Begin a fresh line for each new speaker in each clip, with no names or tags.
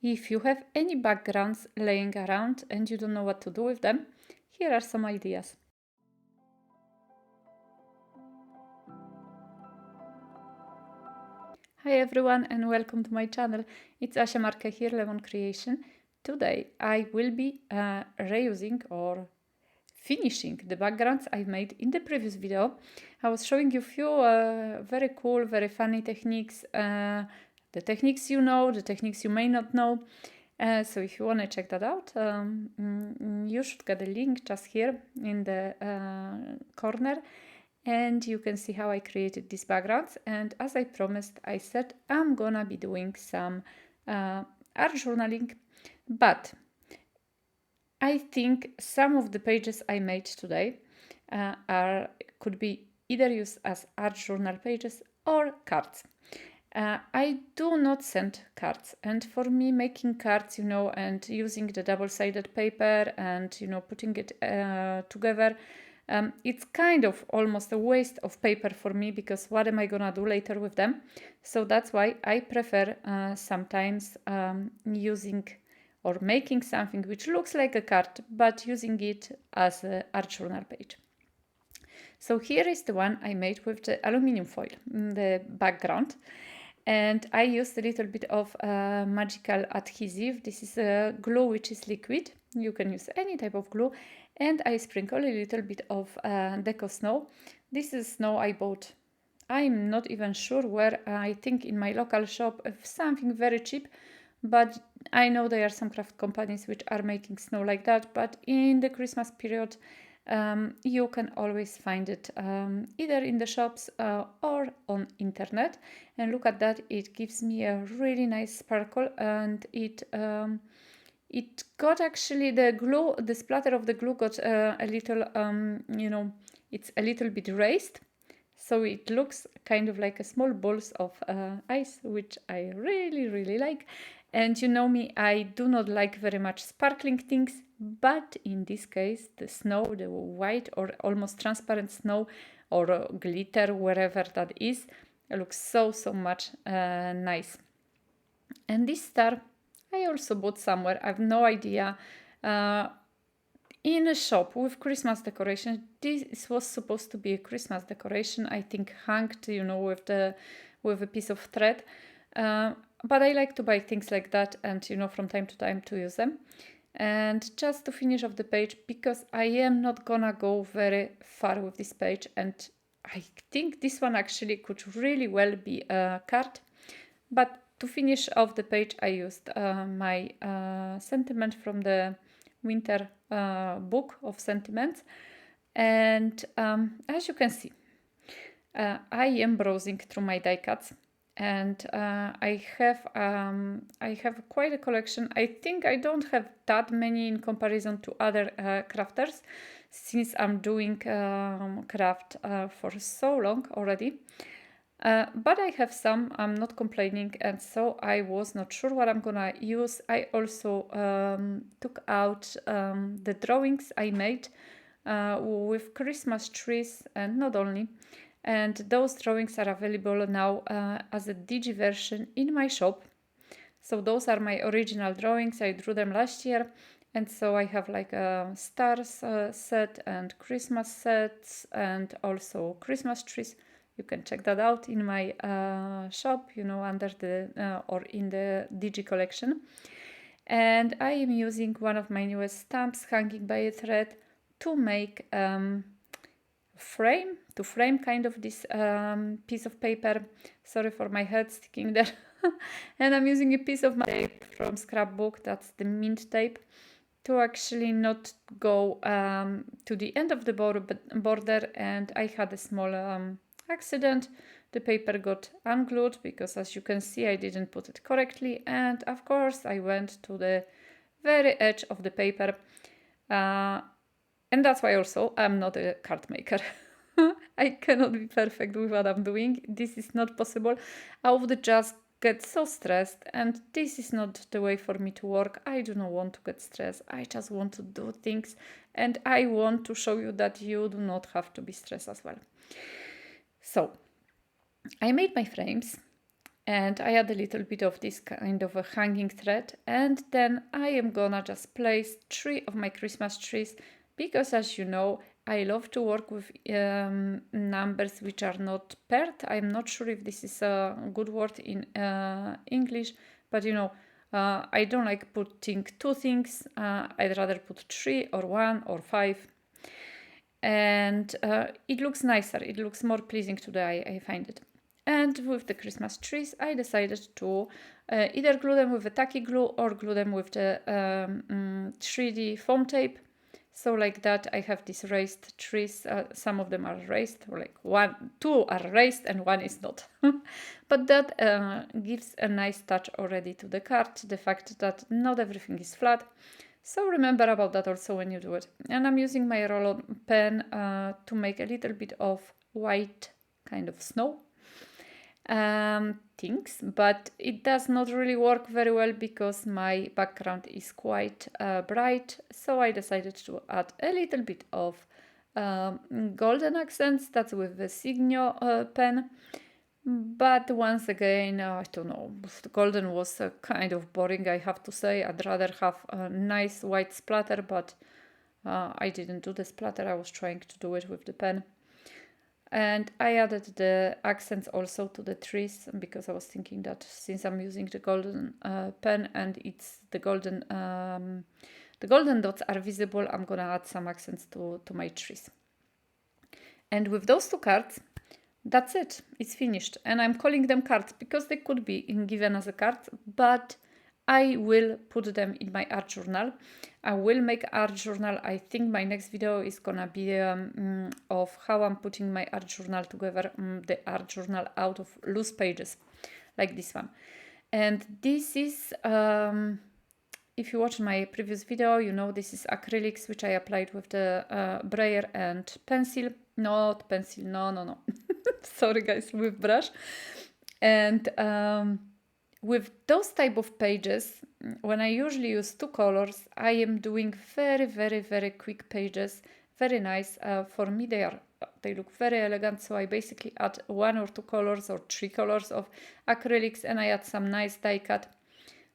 If you have any backgrounds laying around and you don't know what to do with them, here are some ideas. Hi everyone and welcome to my channel. It's Asia Marquet here, Lemon Creation. Today I will be reusing or finishing the backgrounds I made in the previous video. I was showing you a few very cool, very funny techniques. The techniques you know, the techniques you may not know. So if you want to check that out, you should get a link just here in the corner. And you can see how I created these backgrounds. And as I promised, I said I'm gonna be doing some art journaling, but I think some of the pages I made today could be either used as art journal pages or cards. I do not send cards, and for me making cards, and using the double-sided paper and putting it together, it's kind of almost a waste of paper for me, because what am I gonna do later with them? So that's why I prefer sometimes using or making something which looks like a card, but using it as an art journal page. So here is the one I made with the aluminum foil, the background. And I used a little bit of magical adhesive. This is a glue which is liquid. You can use any type of glue. And I sprinkle a little bit of deco snow. This is snow I bought. I'm not even sure where. I think in my local shop, something very cheap. But I know there are some craft companies which are making snow like that. But in the Christmas period, you can always find it either in the shops or on internet. And look at that, it gives me a really nice sparkle, and it got actually the splatter of the glue got a little, it's a little bit raised. So it looks kind of like a small balls of ice, which I really, really like. And you know me, I do not like very much sparkling things, but in this case, the snow, the white or almost transparent snow or glitter, wherever that is, looks so much nice. And this star, I also bought somewhere, I have no idea, in a shop with Christmas decoration. This was supposed to be a Christmas decoration, I think hanged, with a piece of thread. But I like to buy things like that and, from time to time to use them. And just to finish off the page, because I am not gonna go very far with this page, and I think this one actually could really well be a card. But to finish off the page, I used my sentiment from the winter book of sentiments. And as you can see, I am browsing through my die cuts, and I have quite a collection. I think I don't have that many in comparison to other crafters, since I'm doing craft for so long already. But I have some, I'm not complaining, and so I was not sure what I'm gonna use. I also took out the drawings I made with Christmas trees, and not only. And those drawings are available now as a digi version in my shop. So those are my original drawings. I drew them last year. And so I have like a stars set and Christmas sets and also Christmas trees. You can check that out in my shop, under the or in the digi collection. And I am using one of my newest stamps hanging by a thread to make frame kind of this piece of paper. Sorry for my head sticking there. And I'm using a piece of my tape from Scrapbook, that's the mint tape, to actually not go to the end of the border. And I had a small accident. The paper got unglued because, as you can see, I didn't put it correctly, and of course I went to the very edge of the paper. And that's why also I'm not a card maker. I cannot be perfect with what I'm doing. This is not possible. I would just get so stressed, and this is not the way for me to work. I do not want to get stressed. I just want to do things, and I want to show you that you do not have to be stressed as well. So I made my frames. And I add a little bit of this kind of a hanging thread, and then I am gonna just place 3 of my Christmas trees, because as you know, I love to work with numbers which are not paired. I'm not sure if this is a good word in English, but you know, I don't like putting 2 things. I'd rather put 3 or 1 or 5. And it looks nicer, it looks more pleasing to the eye, I find it. And with the Christmas trees, I decided to either glue them with a tacky glue or glue them with the 3D foam tape. So like that, I have these raised trees. Some of them are raised, or like 2 are raised and 1 is not. But that gives a nice touch already to the card, the fact that not everything is flat. So remember about that also when you do it. And I'm using my roll-on pen to make a little bit of white kind of snow things, but it does not really work very well because my background is quite bright. So I decided to add a little bit of golden accents. That's with the Signo pen. But once again, I don't know, the golden was kind of boring, I have to say. I'd rather have a nice white splatter, but I didn't do the splatter. I was trying to do it with the pen. And I added the accents also to the trees, because I was thinking that since I'm using the golden pen and it's the golden dots are visible, I'm gonna add some accents to my trees. And with those 2 cards, that's it, it's finished. And I'm calling them cards because they could be given as a card, but I will put them in my art journal. I will make art journal. I think my next video is gonna be of how I'm putting my art journal together, the art journal out of loose pages, like this one. And this is, if you watch my previous video, you know this is acrylics, which I applied with the brayer and pencil. Not pencil, no. Sorry guys, with brush. And with those type of pages, when I usually use 2 colors, I am doing very, very, very quick pages, very nice. For me, they look very elegant, so I basically add 1 or 2 colors or 3 colors of acrylics, and I add some nice die cut.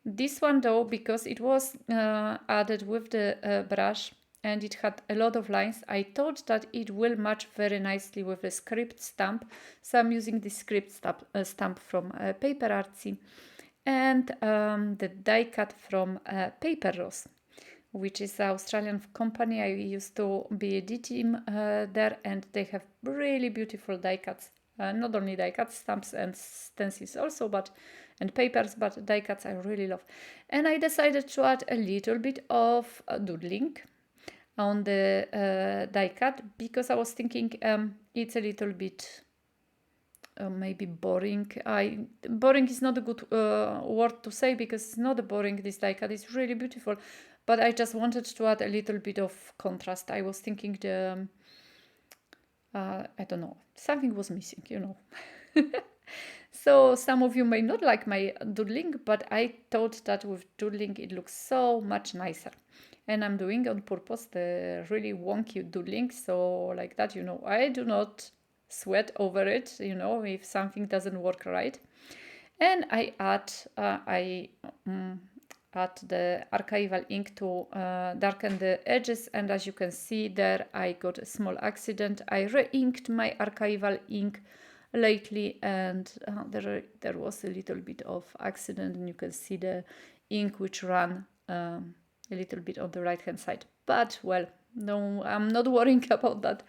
This one though, because it was added with the brush and it had a lot of lines, I thought that it will match very nicely with the script stamp. So I'm using the script stamp from PaperArtsy and the die cut from Paper Rose, which is an Australian company. I used to be a D team there, and they have really beautiful die cuts. Not only die cuts, stamps and stencils also, and papers, but die cuts I really love. And I decided to add a little bit of doodling on the die cut, because I was thinking it's a little bit maybe boring. Boring is not a good word to say, because it's not boring. This die cut is really beautiful, but I just wanted to add a little bit of contrast. I was thinking I don't know, something was missing, you know. So some of you may not like my doodling, but I thought that with doodling it looks so much nicer. And I'm doing on purpose the really wonky doodling, so like that, you know, I do not sweat over it, you know, if something doesn't work right. And I add the Archival ink to darken the edges, and as you can see there, I got a small accident. I re-inked my Archival ink lately, and there was a little bit of accident, and you can see the ink which ran a little bit on the right hand side. But well, no, I'm not worrying about that.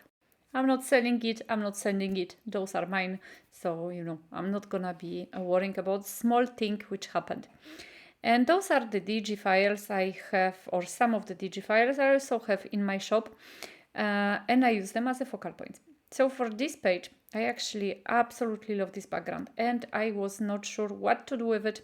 I'm not selling it, I'm not sending it, those are mine. So, you know, I'm not gonna be worrying about small thing which happened. And those are the DG files I have, or some of the DG files I also have in my shop, and I use them as a focal point. So for this page, I actually absolutely love this background, and I was not sure what to do with it,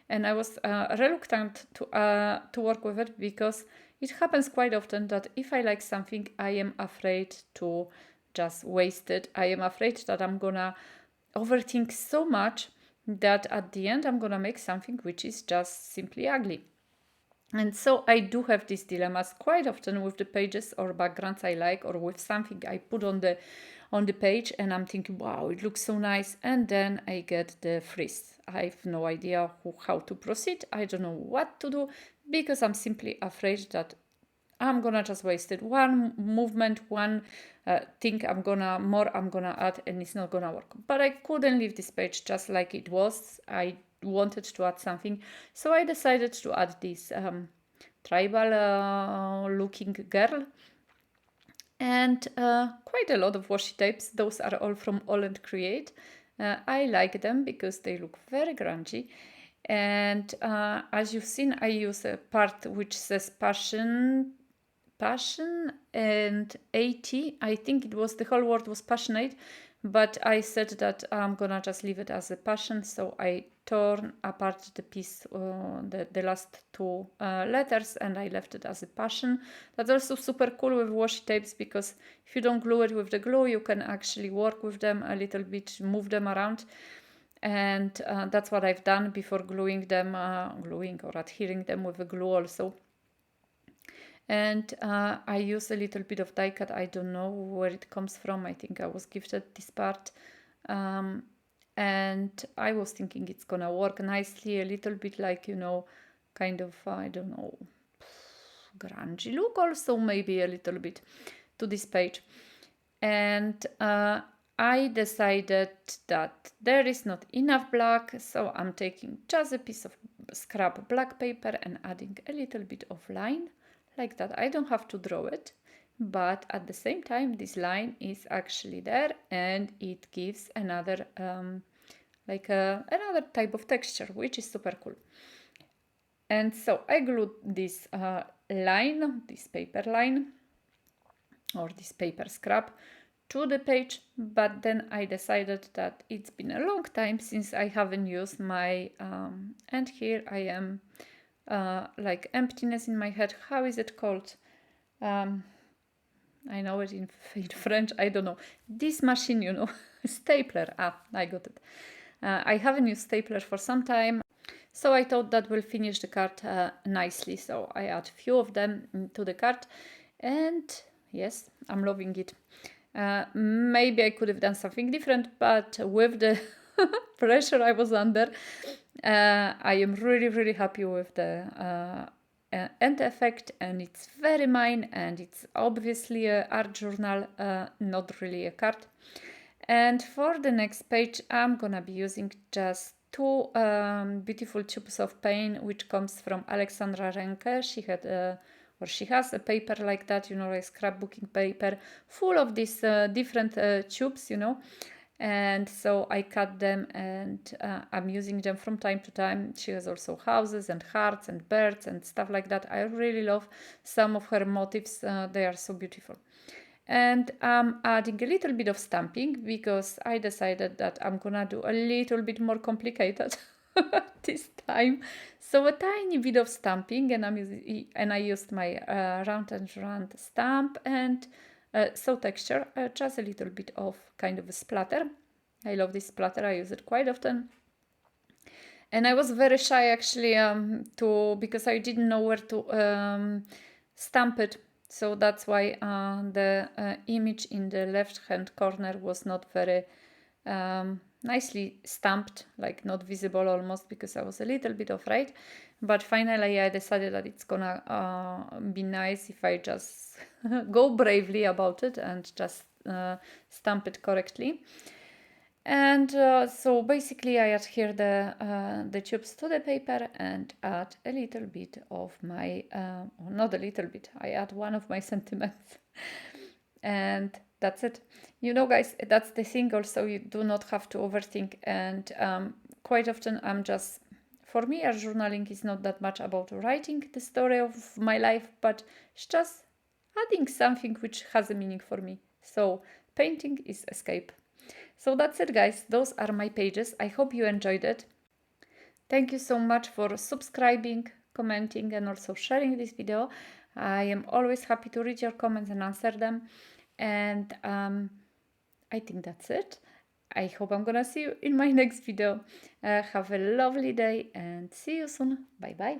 and I was reluctant to work with it, because it happens quite often that if I like something, I am afraid to just waste it. I am afraid that I'm gonna overthink so much that at the end I'm gonna make something which is just simply ugly. And so I do have these dilemmas quite often with the pages or backgrounds I like, or with something I put on on the page, and I'm thinking, wow, it looks so nice. And then I get the freeze. I have no idea how to proceed. I don't know what to do because I'm simply afraid that I'm gonna just waste it. One movement, one thing I'm gonna add, and it's not gonna work. But I couldn't leave this page just like it was. I wanted to add something, so I decided to add this tribal looking girl, and quite a lot of washi tapes. Those are all from Aall Create. I like them because they look very grungy. And as you've seen, I use a part which says passion and 80. I think it was, the whole word was passionate, but I said that I'm gonna just leave it as a passion, so I torn apart the piece, the last two letters, and I left it as a passion. That's also super cool with washi tapes, because if you don't glue it with the glue, you can actually work with them a little bit, move them around. And that's what I've done before gluing them, gluing or adhering them with a glue also. And I use a little bit of die cut. I don't know where it comes from. I think I was gifted this part. And I was thinking it's gonna work nicely, a little bit like, you know, kind of, I don't know, grungy look also, maybe a little bit to this page. And I decided that there is not enough black, so I'm taking just a piece of scrap black paper and adding a little bit of line like that. I don't have to draw it, but at the same time this line is actually there, and it gives another another type of texture, which is super cool. And so I glued this line, this paper line, or this paper scrap, to the page, but then I decided that it's been a long time since I haven't used my and here I am like emptiness in my head. How is it called? I know it in French, I don't know. This machine, you know, stapler. I got it. I haven't used stapler for some time, so I thought that will finish the card nicely. So I add a few of them to the card, and yes, I'm loving it. Maybe I could have done something different, but with the pressure I was under, I am really, really happy with the end effect, and it's very mine, and it's obviously a art journal, not really a card. And for the next page, I'm gonna be using just two beautiful tubes of paint, which comes from Alexandra Renke. She had or she has a paper like that, you know, like scrapbooking paper, full of these different tubes, you know. And so I cut them, and I'm using them from time to time. She has also houses and hearts and birds and stuff like that. I really love some of her motifs. They are so beautiful. And I'm adding a little bit of stamping because I decided that I'm gonna do a little bit more complicated this time. So a tiny bit of stamping, and I used my round and round stamp, and so texture, just a little bit of kind of a splatter. I love this splatter. I use it quite often. And I was very shy actually because I didn't know where to stamp it. So that's why the image in the left hand corner was not very nicely stamped, like not visible almost, because I was a little bit afraid. But finally I decided that it's gonna be nice if I just go bravely about it and just stamp it correctly. And so basically I adhere the tubes to the paper and add a little bit of my, not a little bit, I add one of my sentiments. And that's it. You know, guys, that's the thing also, you do not have to overthink. And quite often I'm just, for me, art journaling is not that much about writing the story of my life, but it's just adding something which has a meaning for me. So painting is escape. So that's it, guys. Those are my pages. I hope you enjoyed it. Thank you so much for subscribing, commenting, and also sharing this video. I am always happy to read your comments and answer them. And I think that's it. I hope I'm gonna see you in my next video. Have a lovely day and see you soon. Bye bye.